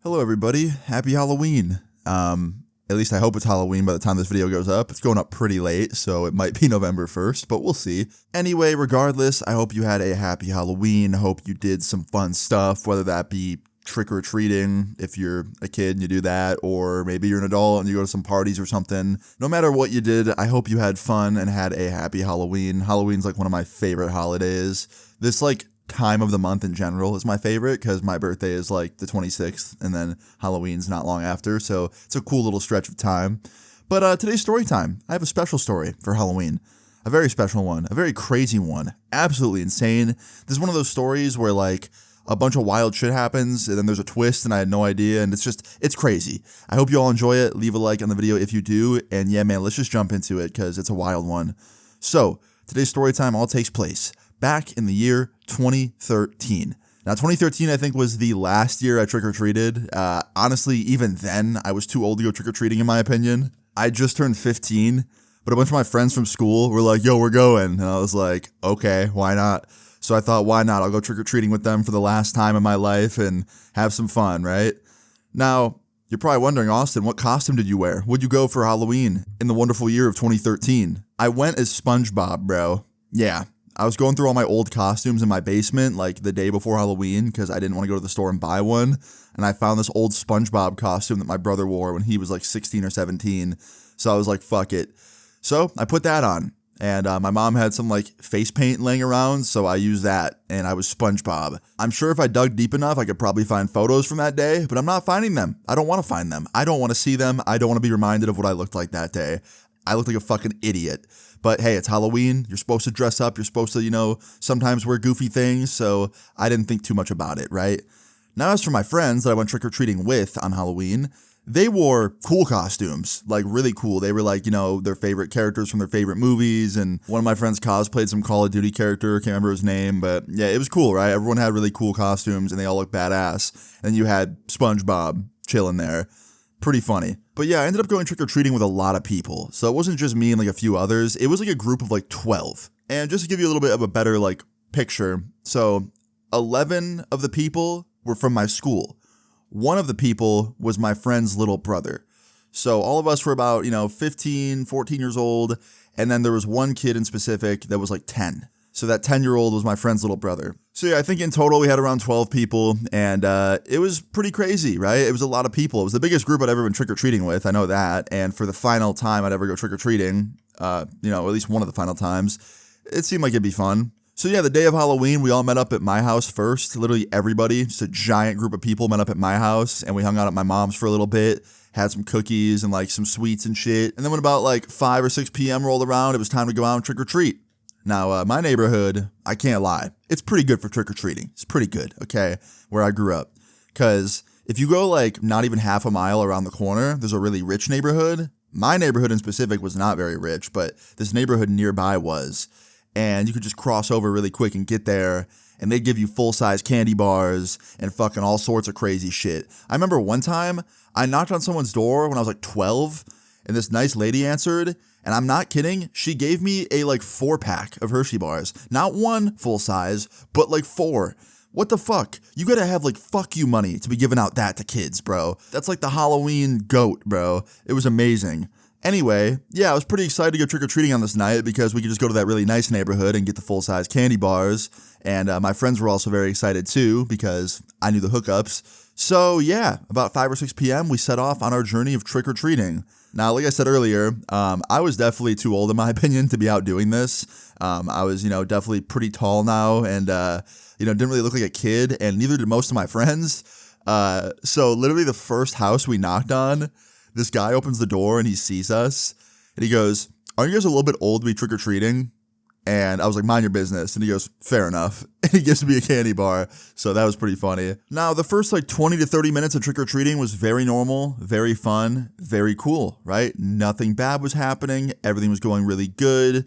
Hello everybody, happy Halloween. At least I hope it's Halloween by the time this video goes up. It's going up pretty late, so it might be November 1st, but we'll see. Anyway, regardless, I hope you had a happy Halloween. Hope you did some fun stuff, whether that be trick-or-treating, if you're a kid and you do that, or maybe you're an adult and you go to some parties or something. No matter what you did, I hope you had fun and had a happy Halloween. Halloween's like one of my favorite holidays. This time of the month in general is my favorite because my birthday is like the 26th and then Halloween's not long after, so it's a cool little stretch of time. But today's story time. I have a special story for Halloween. A very special one, a very crazy one, absolutely insane. This is one of those stories where a bunch of wild shit happens and then there's a twist and I had no idea, and it's crazy. I hope you all enjoy it. Leave a like on the video if you do, and yeah man, let's just jump into it because it's a wild one. So today's story time all takes place back in the year 2013. Now, 2013, I think, was the last year I trick-or-treated. Honestly, even then, I was too old to go trick-or-treating, in my opinion. I just turned 15, but a bunch of my friends from school were like, yo, we're going. And I was like, okay, why not? So I thought, why not? I'll go trick-or-treating with them for the last time in my life and have some fun, right? Now, you're probably wondering, Austin, what costume did you wear? What'd you go for Halloween in the wonderful year of 2013? I went as SpongeBob, bro. Yeah. I was going through all my old costumes in my basement the day before Halloween because I didn't want to go to the store and buy one. And I found this old SpongeBob costume that my brother wore when he was 16 or 17. So I was like, fuck it. So I put that on. And my mom had some face paint laying around, so I used that, and I was SpongeBob. I'm sure if I dug deep enough, I could probably find photos from that day, but I'm not finding them. I don't want to find them. I don't want to see them. I don't want to be reminded of what I looked like that day. I looked like a fucking idiot. But hey, it's Halloween. You're supposed to dress up. You're supposed to, sometimes wear goofy things. So I didn't think too much about it, right? Now, as for my friends that I went trick-or-treating with on Halloween, they wore cool costumes, really cool. They were their favorite characters from their favorite movies. And one of my friends cosplayed some Call of Duty character. Can't remember his name, but yeah, it was cool, right? Everyone had really cool costumes and they all looked badass. And you had SpongeBob chilling there. Pretty funny. But yeah, I ended up going trick-or-treating with a lot of people. So it wasn't just me and a few others. It was a group of 12. And just to give you a little bit of a better picture. So 11 of the people were from my school. One of the people was my friend's little brother. So all of us were about, 15, 14 years old. And then there was one kid in specific that was 10. So that 10-year-old was my friend's little brother. So yeah, I think in total we had around 12 people, and it was pretty crazy, right? It was a lot of people. It was the biggest group I'd ever been trick-or-treating with, I know that. And for the final time I'd ever go trick-or-treating, at least one of the final times, it seemed like it'd be fun. So yeah, the day of Halloween, we all met up at my house first. Literally everybody, just a giant group of people met up at my house, and we hung out at my mom's for a little bit, had some cookies and some sweets and shit. And then when about 5 or 6 p.m. rolled around, it was time to go out and trick-or-treat. Now, my neighborhood, I can't lie, it's pretty good for trick-or-treating. It's pretty good, okay, where I grew up. Because if you go not even half a mile around the corner, there's a really rich neighborhood. My neighborhood in specific was not very rich, but this neighborhood nearby was. And you could just cross over really quick and get there, and they'd give you full-size candy bars and fucking all sorts of crazy shit. I remember one time, I knocked on someone's door when I was 12, and this nice lady answered. And I'm not kidding, she gave me a 4-pack of Hershey bars. Not one full size, but 4. What the fuck? You gotta have fuck you money to be giving out that to kids, bro. That's the Halloween goat, bro. It was amazing. Anyway, yeah, I was pretty excited to go trick-or-treating on this night because we could just go to that really nice neighborhood and get the full-size candy bars. And my friends were also very excited too because I knew the hookups. So yeah, about 5 or 6 p.m. we set off on our journey of trick-or-treating. Now, like I said earlier, I was definitely too old, in my opinion, to be out doing this. I was, definitely pretty tall now and, didn't really look like a kid, and neither did most of my friends. So literally the first house we knocked on, this guy opens the door and he sees us and he goes, "Aren't you guys a little bit old to be trick-or-treating?" And I was like, "Mind your business." And he goes, "Fair enough." And he gives me a candy bar. So that was pretty funny. Now, the first 20 to 30 minutes of trick-or-treating was very normal, very fun, very cool, right? Nothing bad was happening. Everything was going really good.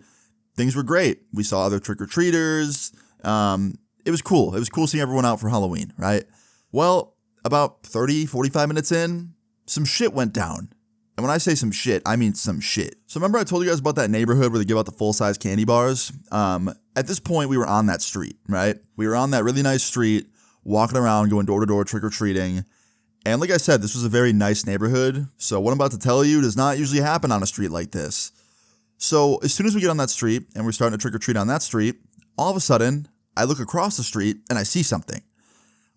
Things were great. We saw other trick-or-treaters. It was cool. It was cool seeing everyone out for Halloween, right? Well, about 30, 45 minutes in, some shit went down. And when I say some shit, I mean some shit. So remember I told you guys about that neighborhood where they give out the full-size candy bars? At this point, we were on that street, right? We were on that really nice street, walking around, going door to door, trick-or-treating. And like I said, this was a very nice neighborhood, so what I'm about to tell you does not usually happen on a street like this. So as soon as we get on that street and we're starting to trick or treat on that street, all of a sudden, I look across the street and I see something.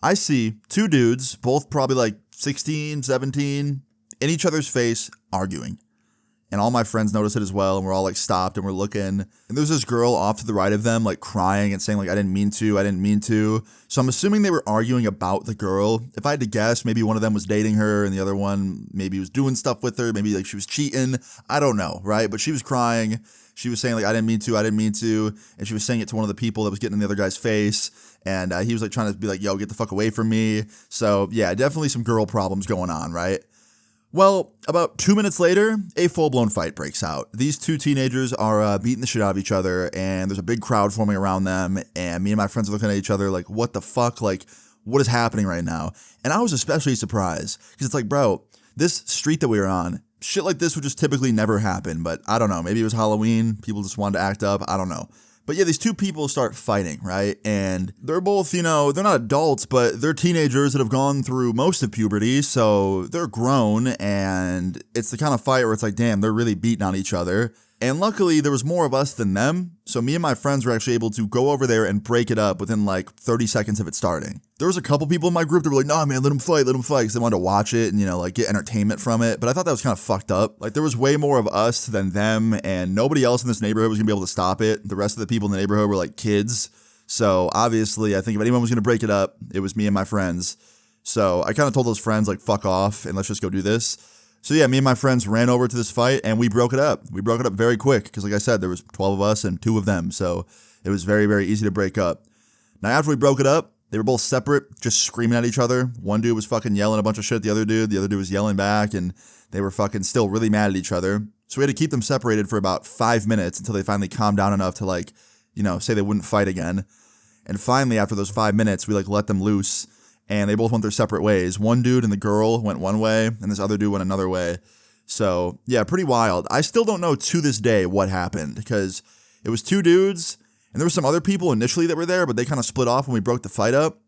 I see two dudes, both probably like 16, 17, in each other's face, arguing. And all my friends notice it as well, and we're all like stopped and we're looking. And there's this girl off to the right of them, like crying and saying like, I didn't mean to. So I'm assuming they were arguing about the girl. If I had to guess, maybe one of them was dating her and the other one maybe was doing stuff with her. Maybe like she was cheating. I don't know, right? But she was crying. She was saying like, I didn't mean to. And she was saying it to one of the people that was getting in the other guy's face. And he was like trying to be like, yo, get the fuck away from me. So yeah, definitely some girl problems going on, right? Well, about 2 minutes later, a full-blown fight breaks out. These two teenagers are beating the shit out of each other, and there's a big crowd forming around them, and me and my friends are looking at each other like, what the fuck? Like, what is happening right now? And I was especially surprised, because it's like, bro, this street that we were on, shit like this would just typically never happen, but I don't know. Maybe it was Halloween, people just wanted to act up, I don't know. But yeah, these two people start fighting, right? And they're both, they're not adults, but they're teenagers that have gone through most of puberty, so they're grown, and it's the kind of fight where it's like, damn, they're really beating on each other. And luckily, there was more of us than them, so me and my friends were actually able to go over there and break it up within like 30 seconds of it starting. There was a couple people in my group that were like, nah, man, let them fight, because they wanted to watch it and, like get entertainment from it. But I thought that was kind of fucked up. Like, there was way more of us than them, and nobody else in this neighborhood was gonna be able to stop it. The rest of the people in the neighborhood were like kids. So obviously, I think if anyone was gonna break it up, it was me and my friends. So I kind of told those friends, like, fuck off and let's just go do this. So yeah, me and my friends ran over to this fight and we broke it up. We broke it up very quick because, like I said, there was 12 of us and 2 of them. So it was very, very easy to break up. Now, after we broke it up, they were both separate, just screaming at each other. One dude was fucking yelling a bunch of shit at the other dude. The other dude was yelling back, and they were fucking still really mad at each other. So we had to keep them separated for about 5 minutes until they finally calmed down enough to, like, say they wouldn't fight again. And finally, after those 5 minutes, we, like, let them loose. And they both went their separate ways. One dude and the girl went one way, and this other dude went another way. So, yeah, pretty wild. I still don't know to this day what happened, because it was 2 dudes, and there were some other people initially that were there, but they kind of split off when we broke the fight up.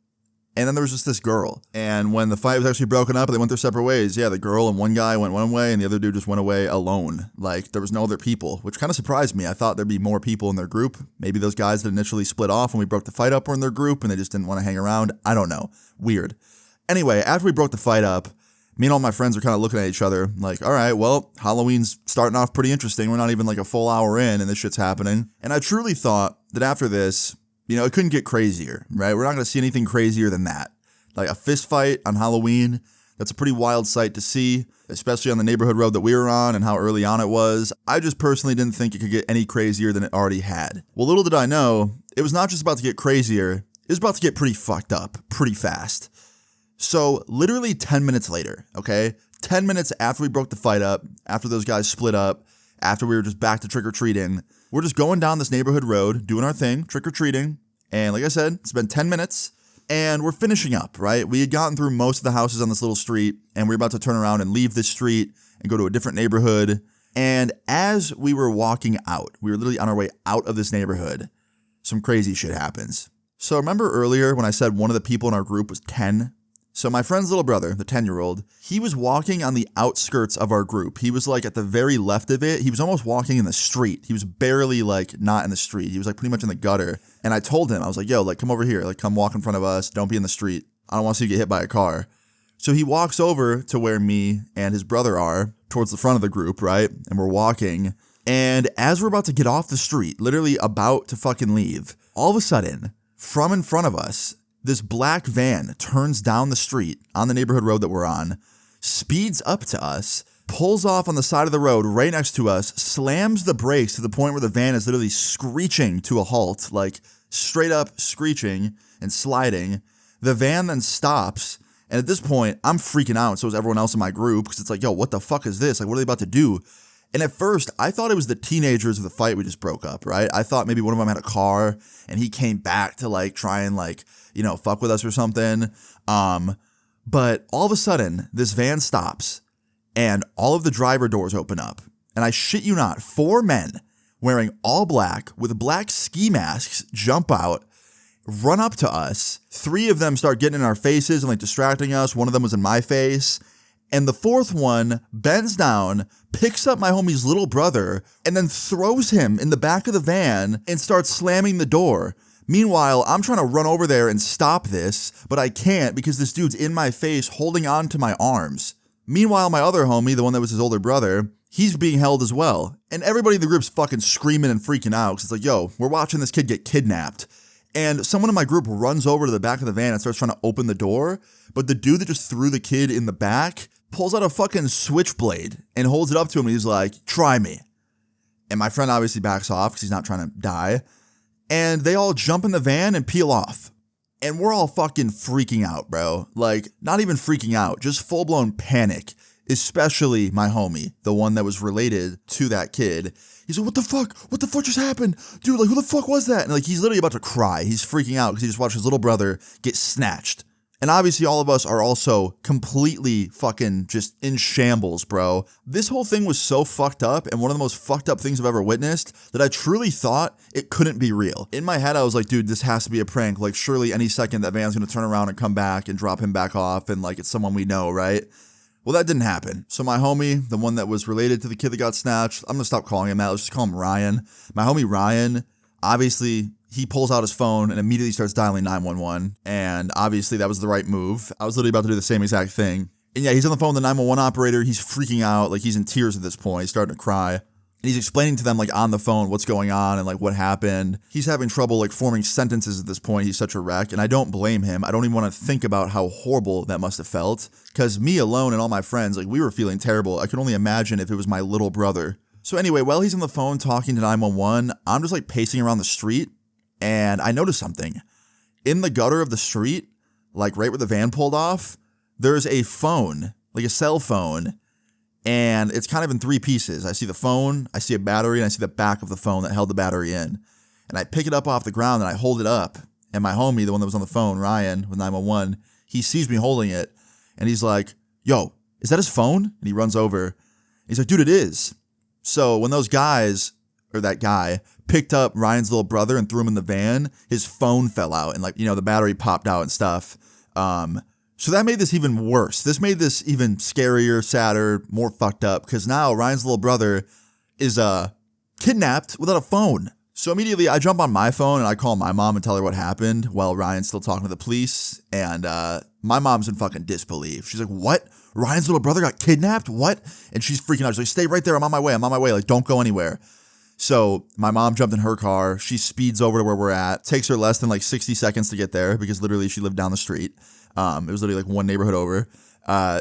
And then there was just this girl. And when the fight was actually broken up and they went their separate ways, yeah, the girl and one guy went one way, and the other dude just went away alone. Like, there was no other people, which kind of surprised me. I thought there'd be more people in their group. Maybe those guys that initially split off when we broke the fight up were in their group, and they just didn't want to hang around. I don't know. Weird. Anyway, after we broke the fight up, me and all my friends were kind of looking at each other like, all right, well, Halloween's starting off pretty interesting. We're not even like a full hour in and this shit's happening. And I truly thought that after this, it couldn't get crazier, right? We're not going to see anything crazier than that. Like a fist fight on Halloween, that's a pretty wild sight to see, especially on the neighborhood road that we were on and how early on it was. I just personally didn't think it could get any crazier than it already had. Well, little did I know, it was not just about to get crazier, it was about to get pretty fucked up, pretty fast. So literally 10 minutes later, okay? 10 minutes after we broke the fight up, after those guys split up, after we were just back to trick-or-treating, we're just going down this neighborhood road, doing our thing, trick-or-treating. And like I said, it's been 10 minutes, and we're finishing up, right? We had gotten through most of the houses on this little street, and we were about to turn around and leave this street and go to a different neighborhood. And as we were walking out, we were literally on our way out of this neighborhood, some crazy shit happens. So remember earlier when I said one of the people in our group was 10? So my friend's little brother, the 10-year-old, he was walking on the outskirts of our group. He was like at the very left of it. He was almost walking in the street. He was barely like not in the street. He was like pretty much in the gutter. And I told him, I was like, yo, like come over here. Like come walk in front of us. Don't be in the street. I don't want to see you get hit by a car. So he walks over to where me and his brother are, towards the front of the group, right? And we're walking. And as we're about to get off the street, literally about to fucking leave, all of a sudden, from in front of us, this black van turns down the street on the neighborhood road that we're on, speeds up to us, pulls off on the side of the road right next to us, slams the brakes to the point where the van is literally screeching to a halt, like straight up screeching and sliding. The van then stops, and at this point, I'm freaking out, so is everyone else in my group, because it's like, yo, what the fuck is this? Like, what are they about to do? And at first, I thought it was the teenagers of the fight we just broke up, right? I thought maybe one of them had a car, and he came back to, like, try and, like, fuck with us or something. But all of a sudden, this van stops, and all of the driver doors open up. And I shit you not, 4 men wearing all black with black ski masks jump out, run up to us. 3 of them start getting in our faces and like distracting us. One of them was in my face. And the 4th one bends down, picks up my homie's little brother, and then throws him in the back of the van and starts slamming the door. Meanwhile, I'm trying to run over there and stop this, but I can't because this dude's in my face holding on to my arms. Meanwhile, my other homie, the one that was his older brother, he's being held as well. And everybody in the group's fucking screaming and freaking out because it's like, yo, we're watching this kid get kidnapped. And someone in my group runs over to the back of the van and starts trying to open the door, but the dude that just threw the kid in the back pulls out a fucking switchblade and holds it up to him and he's like, try me. And my friend obviously backs off because he's not trying to die. And they all jump in the van and peel off. And we're all fucking freaking out, bro. Like, not even freaking out, just full-blown panic. Especially my homie, the one that was related to that kid. He's like, what the fuck? What the fuck just happened? Dude, like, who the fuck was that? And like, he's literally about to cry. He's freaking out because he just watched his little brother get snatched. And obviously all of us are also completely fucking just in shambles, bro. This whole thing was so fucked up and one of the most fucked up things I've ever witnessed that I truly thought it couldn't be real. In my head, I was like, dude, this has to be a prank. Like, surely any second that van's gonna turn around and come back and drop him back off and like it's someone we know, right? Well, that didn't happen. So my homie, the one that was related to the kid that got snatched, I'm gonna stop calling him that. Let's just call him Ryan. My homie Ryan, obviously, he pulls out his phone and immediately starts dialing 911. And obviously that was the right move. I was literally about to do the same exact thing. And yeah, he's on the phone with the 911 operator. He's freaking out. Like, he's in tears at this point. He's starting to cry. And he's explaining to them, like, on the phone what's going on and, like, what happened. He's having trouble, like, forming sentences at this point. He's such a wreck. And I don't blame him. I don't even want to think about how horrible that must have felt. Because me alone and all my friends, like, we were feeling terrible. I could only imagine if it was my little brother. So anyway, while he's on the phone talking to 911, I'm just, like, pacing around the street. And I noticed something. In the gutter of the street, like right where the van pulled off, there's a phone, like a cell phone, and it's kind of in 3 pieces. I see the phone, I see a battery, and I see the back of the phone that held the battery in. And I pick it up off the ground and I hold it up. And my homie, the one that was on the phone, Ryan, with 911, he sees me holding it. And he's like, yo, is that his phone? And he runs over. He's like, dude, it is. So when those guys, or that guy, picked up Ryan's little brother and threw him in the van, his phone fell out and, like, you know, the battery popped out and stuff. So that made this even worse. This made this even scarier, sadder, more fucked up because now Ryan's little brother is kidnapped without a phone. So immediately I jump on my phone and I call my mom and tell her what happened while Ryan's still talking to the police. And my mom's in fucking disbelief. She's like, what? Ryan's little brother got kidnapped? What? And she's freaking out. She's like, stay right there. I'm on my way. Like, don't go anywhere. So my mom jumped in her car. She speeds over to where we're at. Takes her less than like 60 seconds to get there because literally she lived down the street. It was literally like one neighborhood over.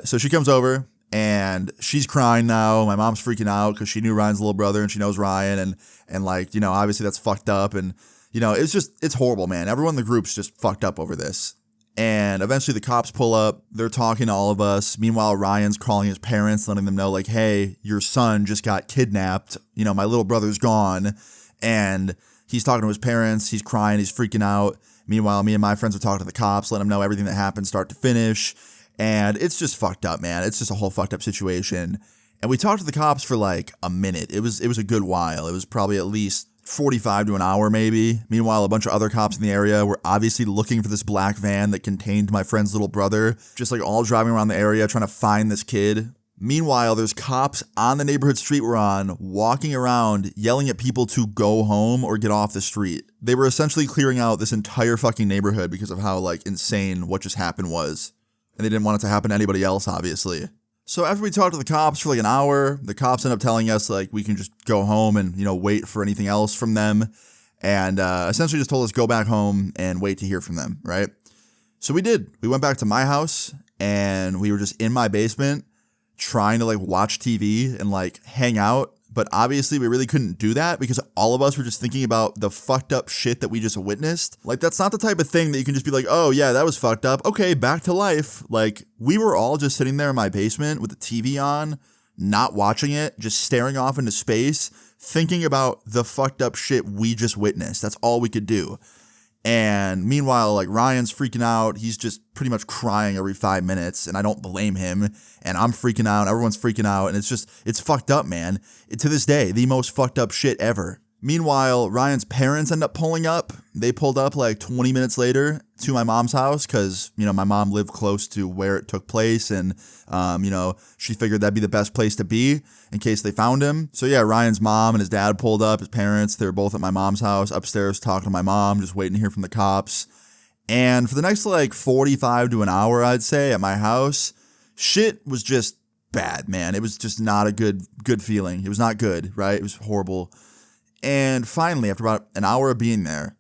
So she comes over and she's crying now. My mom's freaking out because she knew Ryan's little brother and she knows Ryan. And like, you know, obviously that's fucked up. And, you know, it's horrible, man. Everyone in the group's just fucked up over this. And eventually the cops pull up. They're talking to all of us. Meanwhile, Ryan's calling his parents, letting them know, like, hey, your son just got kidnapped. You know, my little brother's gone. And he's talking to his parents. He's crying. He's freaking out. Meanwhile, me and my friends are talking to the cops, letting them know everything that happened start to finish. And it's just fucked up, man. It's just a whole fucked up situation. And we talked to the cops for like a minute. It was a good while. It was probably at least 45 to an hour maybe. Meanwhile, a bunch of other cops in the area were obviously looking for this black van that contained my friend's little brother, just like all driving around the area trying to find this kid. Meanwhile, there's cops on the neighborhood street we're on, walking around, yelling at people to go home or get off the street. They were essentially clearing out this entire fucking neighborhood because of how like insane what just happened was. And they didn't want it to happen to anybody else, obviously. So after we talked to the cops for like an hour, the cops end up telling us like we can just go home and, you know, wait for anything else from them. And essentially just told us go back home and wait to hear from them, right? So we did. We went back to my house and we were just in my basement trying to like watch TV and like hang out. But obviously we really couldn't do that because all of us were just thinking about the fucked up shit that we just witnessed. Like, that's not the type of thing that you can just be like, oh yeah, that was fucked up. Okay, back to life. Like, we were all just sitting there in my basement with the TV on, not watching it, just staring off into space, thinking about the fucked up shit we just witnessed. That's all we could do. And meanwhile, like, Ryan's freaking out. He's just pretty much crying every 5 minutes, and I don't blame him. And I'm freaking out. Everyone's freaking out. And it's fucked up, man. To this day, the most fucked up shit ever. Meanwhile, Ryan's parents end up pulling up. They pulled up like 20 minutes later to my mom's house because, my mom lived close to where it took place. And, she figured that'd be the best place to be in case they found him. So yeah, Ryan's mom and his dad pulled up, his parents. They were both at my mom's house upstairs talking to my mom, just waiting to hear from the cops. And for the next like 45 to an hour, I'd say, at my house, shit was just bad, man. It was just not a good feeling. It was not good, right? It was horrible. And finally, after about an hour of being there,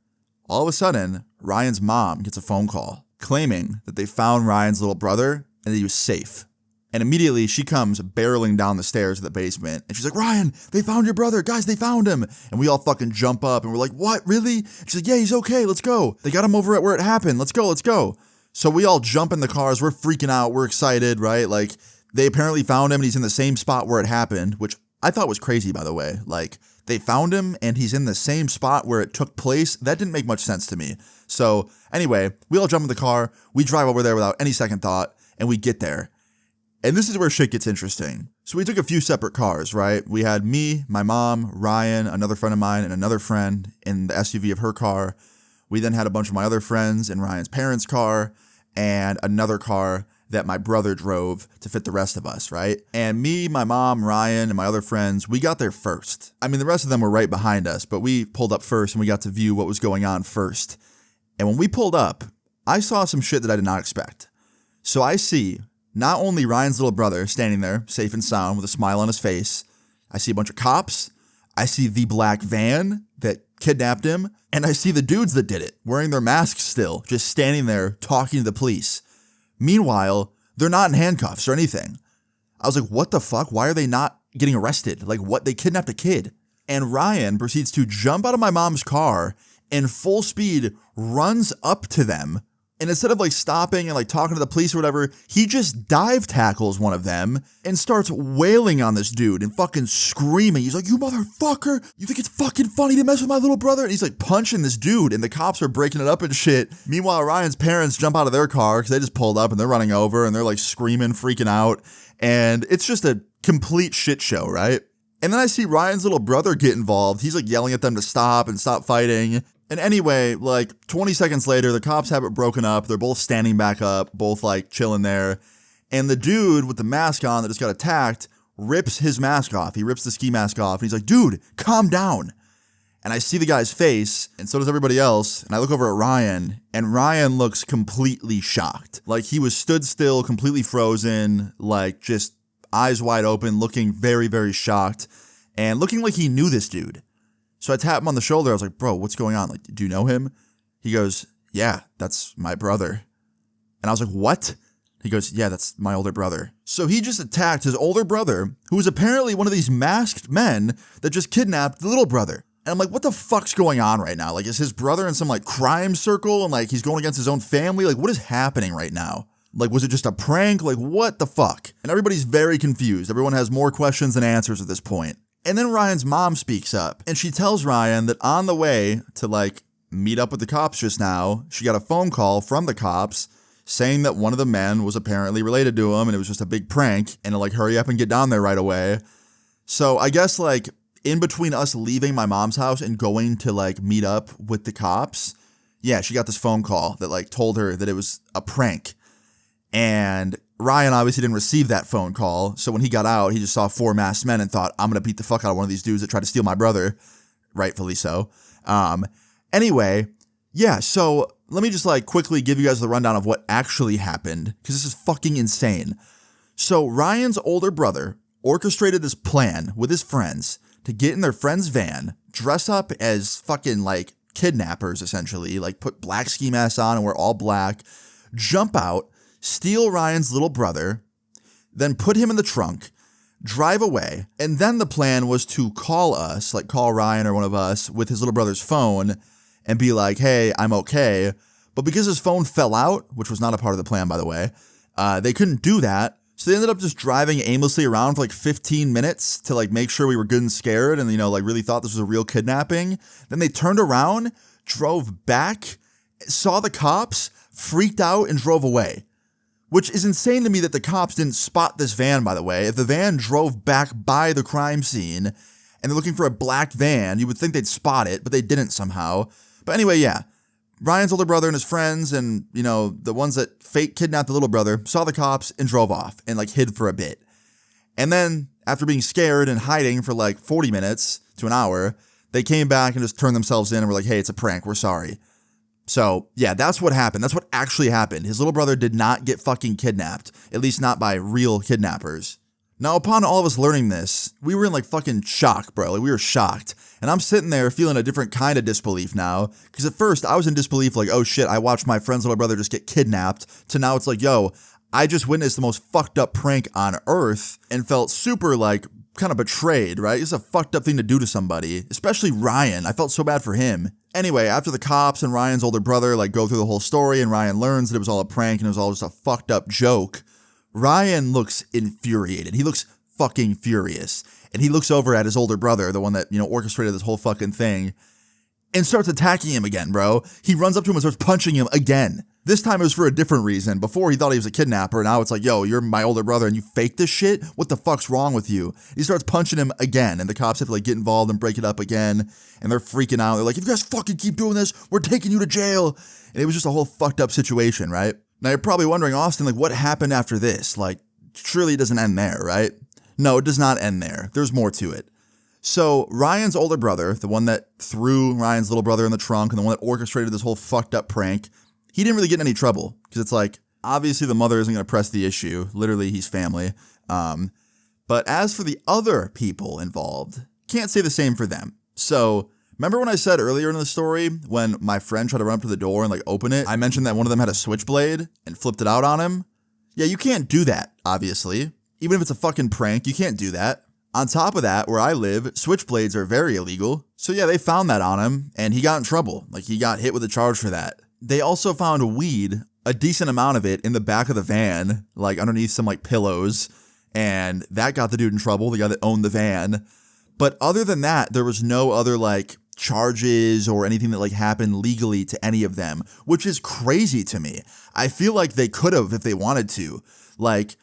all of a sudden, Ryan's mom gets a phone call claiming that they found Ryan's little brother and that he was safe. And immediately she comes barreling down the stairs of the basement and she's like, Ryan, they found your brother. Guys, they found him. And we all fucking jump up and we're like, what, really? She's like, yeah, he's okay. Let's go. They got him over at where it happened. Let's go. So we all jump in the cars. We're freaking out. We're excited, right? Like, they apparently found him and he's in the same spot where it happened, which I thought was crazy, by the way. Like, they found him and he's in the same spot where it took place. That didn't make much sense to me. So anyway, we all jump in the car. We drive over there without any second thought and we get there. And this is where shit gets interesting. So we took a few separate cars, right? We had me, my mom, Ryan, another friend of mine, and another friend in the SUV of her car. We then had a bunch of my other friends in Ryan's parents' car and another car that my brother drove to fit the rest of us, right? And me, my mom, Ryan, and my other friends, we got there first. I mean, the rest of them were right behind us, but we pulled up first and we got to view what was going on first. And when we pulled up, I saw some shit that I did not expect. So I see not only Ryan's little brother standing there, safe and sound, with a smile on his face, I see a bunch of cops, I see the black van that kidnapped him, and I see the dudes that did it, wearing their masks still, just standing there talking to the police. Meanwhile, they're not in handcuffs or anything. I was like, what the fuck? Why are they not getting arrested? Like, what? They kidnapped a kid. And Ryan proceeds to jump out of my mom's car and full speed runs up to them. And instead of like stopping and like talking to the police or whatever, he just dive tackles one of them and starts wailing on this dude and fucking screaming. He's like, you motherfucker, you think it's fucking funny to mess with my little brother? And he's like punching this dude and the cops are breaking it up and shit. Meanwhile, Ryan's parents jump out of their car because they just pulled up and they're running over and they're like screaming, freaking out. And it's just a complete shit show, right? And then I see Ryan's little brother get involved. He's like yelling at them to stop and stop fighting. And anyway, like 20 seconds later, the cops have it broken up. They're both standing back up, both like chilling there. And the dude with the mask on that just got attacked rips his mask off. He rips the ski mask off. And he's like, dude, calm down. And I see the guy's face, and so does everybody else. And I look over at Ryan, and Ryan looks completely shocked. Like he was stood still, completely frozen, like just eyes wide open, looking very, very shocked, and looking like he knew this dude. So I tap him on the shoulder. I was like, bro, what's going on? Like, do you know him? He goes, yeah, that's my brother. And I was like, what? He goes, yeah, that's my older brother. So he just attacked his older brother, who was apparently one of these masked men that just kidnapped the little brother. And I'm like, what the fuck's going on right now? Like, is his brother in some like crime circle and like he's going against his own family? Like, what is happening right now? Like, was it just a prank? Like, what the fuck? And everybody's very confused. Everyone has more questions than answers at this point. And then Ryan's mom speaks up and she tells Ryan that on the way to like meet up with the cops just now, she got a phone call from the cops saying that one of the men was apparently related to him and it was just a big prank and to like hurry up and get down there right away. So I guess like in between us leaving my mom's house and going to like meet up with the cops, yeah, she got this phone call that like told her that it was a prank. And Ryan obviously didn't receive that phone call. So when he got out, he just saw 4 masked men and thought, I'm going to beat the fuck out of one of these dudes that tried to steal my brother. Rightfully so. Anyway, yeah, so let me just like quickly give you guys the rundown of what actually happened because this is fucking insane. So Ryan's older brother orchestrated this plan with his friends to get in their friend's van, dress up as fucking like kidnappers essentially, like put black ski masks on and wear all black, jump out, steal Ryan's little brother, then put him in the trunk, drive away, and then the plan was to call us, like call Ryan or one of us with his little brother's phone and be like, hey, I'm okay. But because his phone fell out, which was not a part of the plan, by the way, they couldn't do that. So they ended up just driving aimlessly around for like 15 minutes to like make sure we were good and scared and, you know, like really thought this was a real kidnapping. Then they turned around, drove back, saw the cops, freaked out, and drove away. Which is insane to me that the cops didn't spot this van, by the way. If the van drove back by the crime scene and they're looking for a black van. You would think they'd spot it, but they didn't somehow. But anyway, yeah. Ryan's older brother and his friends and, the ones that fake kidnapped the little brother saw the cops and drove off and like hid for a bit. And then after being scared and hiding for like 40 minutes to an hour, they came back and just turned themselves in and were like, hey, it's a prank. We're sorry. So yeah, that's what happened. That's what actually happened. His little brother did not get fucking kidnapped, at least not by real kidnappers. Now, upon all of us learning this, we were in like fucking shock, bro. Like we were shocked. And I'm sitting there feeling a different kind of disbelief now. Because at first I was in disbelief like, oh shit, I watched my friend's little brother just get kidnapped. To now it's like, yo, I just witnessed the most fucked up prank on earth and felt super like kind of betrayed, right? It's a fucked up thing to do to somebody, especially Ryan. I felt so bad for him. Anyway, after the cops and Ryan's older brother like go through the whole story and Ryan learns that it was all a prank and it was all just a fucked up joke, Ryan looks infuriated. He looks fucking furious. And he looks over at his older brother, the one that, orchestrated this whole fucking thing, and starts attacking him again, bro. He runs up to him and starts punching him again. This time it was for a different reason. Before he thought he was a kidnapper. Now it's like, yo, you're my older brother and you fake this shit? What the fuck's wrong with you? He starts punching him again. And the cops have to like get involved and break it up again. And they're freaking out. They're like, if you guys fucking keep doing this, we're taking you to jail. And it was just a whole fucked up situation, right? Now you're probably wondering, Austin, like what happened after this? Like surely it doesn't end there, right? No, it does not end there. There's more to it. So Ryan's older brother, the one that threw Ryan's little brother in the trunk and the one that orchestrated this whole fucked up prank, he didn't really get in any trouble because it's like, obviously the mother isn't going to press the issue. Literally, he's family. But as for the other people involved, can't say the same for them. So remember when I said earlier in the story when my friend tried to run up to the door and like open it, I mentioned that one of them had a switchblade and flipped it out on him? Yeah, you can't do that, obviously. Even if it's a fucking prank, you can't do that. On top of that, where I live, switchblades are very illegal. So yeah, they found that on him and he got in trouble. Like he got hit with a charge for that. They also found weed, a decent amount of it in the back of the van, like underneath some like pillows. And that got the dude in trouble, the guy that owned the van. But other than that, there was no other like charges or anything that like happened legally to any of them, which is crazy to me. I feel like they could have if they wanted to. Like,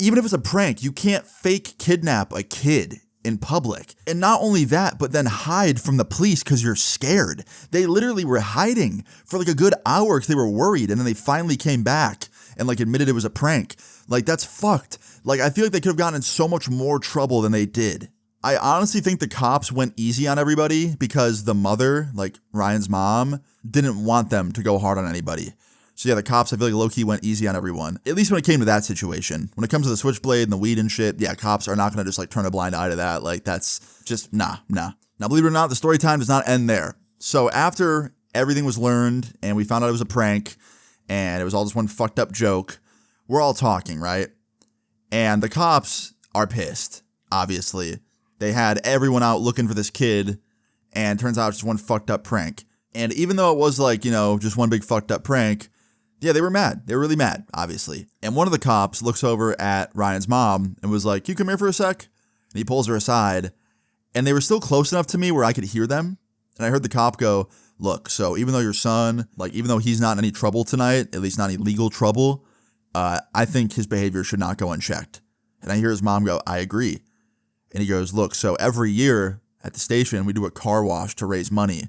even if it's a prank, you can't fake kidnap a kid in public. And not only that, but then hide from the police because you're scared. They literally were hiding for like a good hour because they were worried. And then they finally came back and like admitted it was a prank. Like that's fucked. Like I feel like they could have gotten in so much more trouble than they did. I honestly think the cops went easy on everybody because the mother, like Ryan's mom, didn't want them to go hard on anybody. So yeah, the cops, I feel like low-key went easzy on everyone. At least when it came to that situation. When it comes to the switchblade and the weed and shit, yeah, cops are not going to just like turn a blind eye to that. Like that's just, nah. Now, believe it or not, the story time does not end there. So after everything was learned and we found out it was a prank and it was all just one fucked up joke, we're all talking, right? And the cops are pissed, obviously. They had everyone out looking for this kid and turns out it's just one fucked up prank. And even though it was like, just one big fucked up prank, yeah, they were mad. They were really mad, obviously. And one of the cops looks over at Ryan's mom and was like, "Can you come here for a sec?" And he pulls her aside. And they were still close enough to me where I could hear them. And I heard the cop go, "Look, so even though your son, like even though he's not in any trouble tonight, at least not any legal trouble, I think his behavior should not go unchecked." And I hear his mom go, "I agree." And he goes, "Look, so every year at the station, we do a car wash to raise money.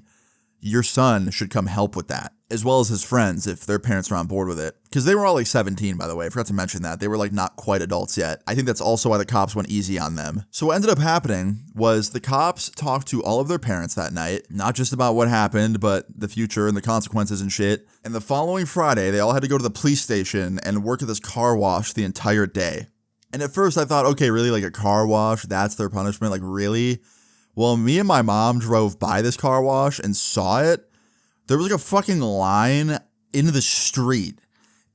Your son should come help with that, as well as his friends if their parents are on board with it." Because they were all like 17, by the way. I forgot to mention that. They were like not quite adults yet. I think that's also why the cops went easy on them. So what ended up happening was the cops talked to all of their parents that night, not just about what happened, but the future and the consequences and shit. And the following Friday, they all had to go to the police station and work at this car wash the entire day. And at first I thought, okay, really, like a car wash, that's their punishment? Like really? Well, me and my mom drove by this car wash and saw it. There was like a fucking line into the street.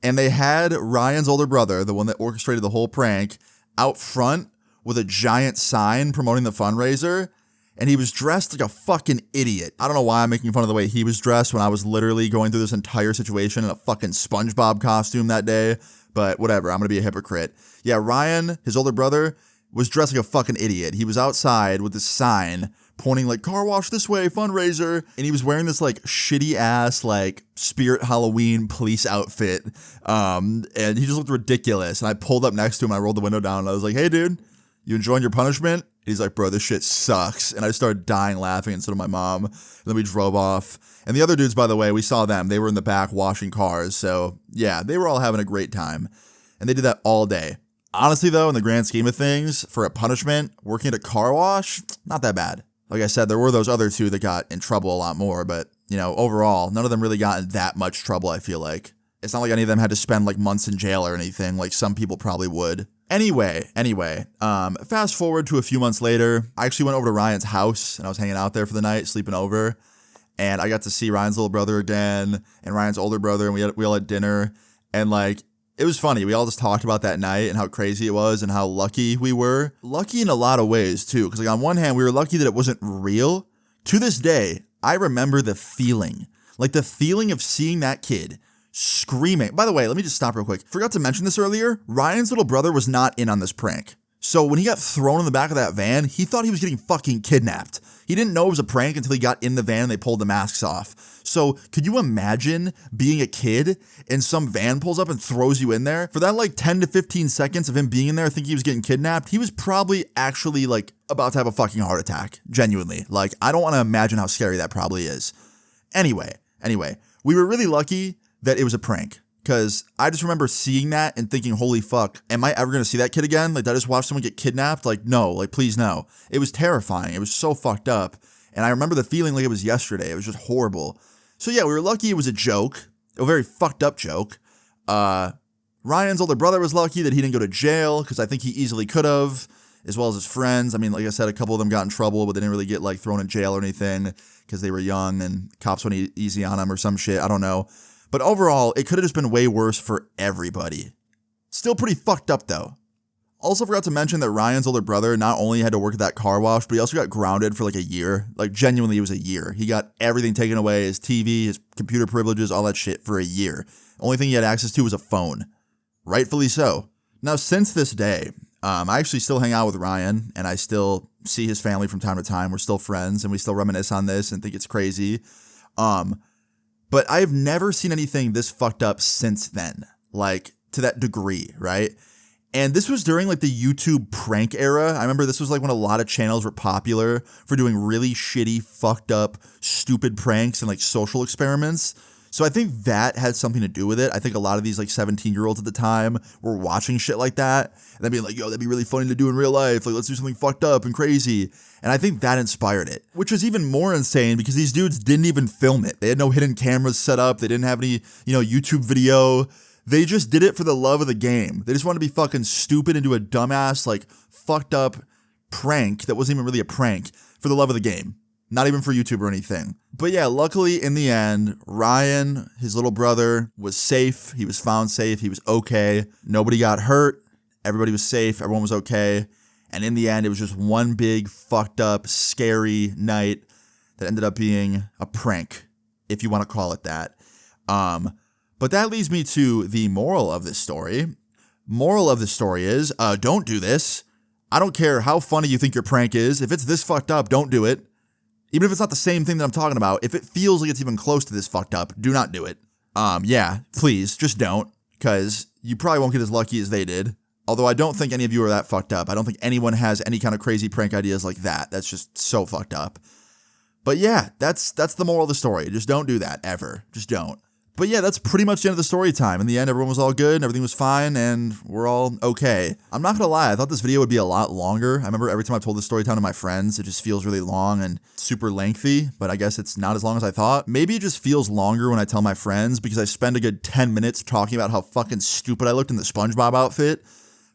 And they had Ryan's older brother, the one that orchestrated the whole prank, out front with a giant sign promoting the fundraiser. And he was dressed like a fucking idiot. I don't know why I'm making fun of the way he was dressed when I was literally going through this entire situation in a fucking SpongeBob costume that day. But whatever, I'm going to be a hypocrite. Yeah, Ryan, his older brother, was dressed like a fucking idiot. He was outside with this sign pointing like, "Car wash this way, fundraiser." And he was wearing this like shitty ass like Spirit Halloween police outfit. And he just looked ridiculous. And I pulled up next to him. I rolled the window down and I was like, "Hey dude, you enjoying your punishment?" He's like, bro, this shit sucks. And I started dying laughing, and so did my mom. And then we drove off. And the other dudes, by the way, we saw them. They were in the back washing cars. So yeah, they were all having a great time. And they did that all day. Honestly, though, in the grand scheme of things, for a punishment, working at a car wash, not that bad. Like I said, there were those other two that got in trouble a lot more, but, you know, overall, none of them really got in that much trouble, I feel like. It's not like any of them had to spend, like, months in jail or anything, like some people probably would. Anyway, fast forward to a few months later, I actually went over to Ryan's house, and I was hanging out there for the night, sleeping over, and I got to see Ryan's little brother again, and Ryan's older brother, and we all had dinner, and, like, it was funny. We all just talked about that night and how crazy it was and how lucky we were. Lucky in a lot of ways, too. Because like on one hand, we were lucky that it wasn't real. To this day, I remember the feeling. Like the feeling of seeing that kid screaming. By the way, let me just stop real quick. Forgot to mention this earlier. Ryan's little brother was not in on this prank. So when he got thrown in the back of that van, he thought he was getting fucking kidnapped. He didn't know it was a prank until he got in the van and they pulled the masks off. So could you imagine being a kid and some van pulls up and throws you in there? For that like 10 to 15 seconds of him being in there thinking he was getting kidnapped, he was probably actually like about to have a fucking heart attack. Genuinely. Like, I don't want to imagine how scary that probably is. Anyway, we were really lucky that it was a prank. Because I just remember seeing that and thinking, holy fuck, am I ever going to see that kid again? Like, did I just watch someone get kidnapped? Like, no, like, please no. It was terrifying. It was so fucked up. And I remember the feeling like it was yesterday. It was just horrible. So yeah, we were lucky it was a joke, a very fucked up joke. Ryan's older brother was lucky that he didn't go to jail, because I think he easily could have, as well as his friends. I mean, like I said, a couple of them got in trouble, but they didn't really get like thrown in jail or anything because they were young and cops went easy on them or some shit. I don't know. But overall, it could have just been way worse for everybody. Still pretty fucked up, though. Also forgot to mention that Ryan's older brother not only had to work at that car wash, but he also got grounded for like a year. Like, genuinely, it was a year. He got everything taken away, his TV, his computer privileges, all that shit for a year. Only thing he had access to was a phone. Rightfully so. Now, since this day, I actually still hang out with Ryan, and I still see his family from time to time. We're still friends, and we still reminisce on this and think it's crazy. But I've never seen anything this fucked up since then, like to that degree, right? And this was during like the YouTube prank era. I remember this was like when a lot of channels were popular for doing really shitty, fucked up, stupid pranks and like social experiments. So I think that had something to do with it. I think a lot of these like 17-year-olds at the time were watching shit like that and then being like, yo, that'd be really funny to do in real life. Like, let's do something fucked up and crazy. And I think that inspired it, which was even more insane because these dudes didn't even film it. They had no hidden cameras set up. They didn't have any, YouTube video. They just did it for the love of the game. They just wanted to be fucking stupid and do a dumbass, like fucked up prank that wasn't even really a prank for the love of the game. Not even for YouTube or anything. But yeah, luckily in the end, Ryan, his little brother, was safe. He was found safe. He was okay. Nobody got hurt. Everybody was safe. Everyone was okay. And in the end, it was just one big fucked up, scary night that ended up being a prank, if you want to call it that. But that leads me to the moral of this story. Moral of the story is, don't do this. I don't care how funny you think your prank is. If it's this fucked up, don't do it. Even if it's not the same thing that I'm talking about, if it feels like it's even close to this fucked up, do not do it. Yeah, please, just don't, because you probably won't get as lucky as they did. Although I don't think any of you are that fucked up. I don't think anyone has any kind of crazy prank ideas like that. That's just so fucked up. But yeah, that's the moral of the story. Just don't do that, ever. Just don't. But yeah, that's pretty much the end of the story time. In the end, everyone was all good, and everything was fine, and we're all okay. I'm not gonna lie, I thought this video would be a lot longer. I remember every time I told this story time to my friends, it just feels really long and super lengthy, but I guess it's not as long as I thought. Maybe it just feels longer when I tell my friends, because I spend a good 10 minutes talking about how fucking stupid I looked in the SpongeBob outfit.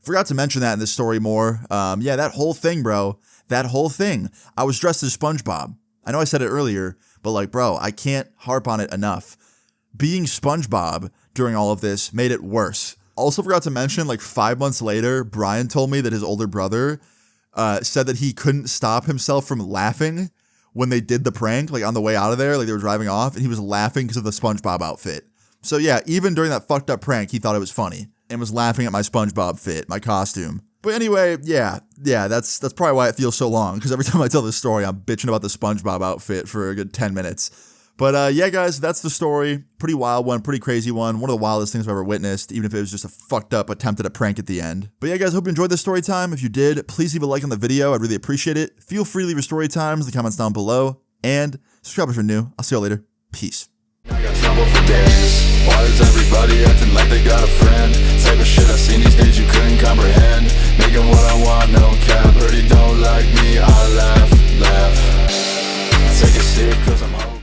Forgot to mention that in this story more. Yeah, that whole thing, bro. That whole thing. I was dressed as SpongeBob. I know I said it earlier, but like, bro, I can't harp on it enough. Being SpongeBob during all of this made it worse. Also forgot to mention, like 5 months later, Brian told me that his older brother said that he couldn't stop himself from laughing when they did the prank, like on the way out of there, like they were driving off, and he was laughing because of the SpongeBob outfit. So yeah, even during that fucked up prank, he thought it was funny and was laughing at my SpongeBob fit, my costume. But anyway, yeah, that's probably why it feels so long, because every time I tell this story, I'm bitching about the SpongeBob outfit for a good 10 minutes. But yeah, guys, that's the story. Pretty wild one, pretty crazy one. One of the wildest things I've ever witnessed, even if it was just a fucked up attempt at a prank at the end. But yeah, guys, hope you enjoyed this story time. If you did, please leave a like on the video. I'd really appreciate it. Feel free to leave your story times in the comments down below. And subscribe if you're new. I'll see you all later. Peace. I got trouble for days. Why is everybody acting like they got a friend? Type of shit I seen these days you couldn't comprehend.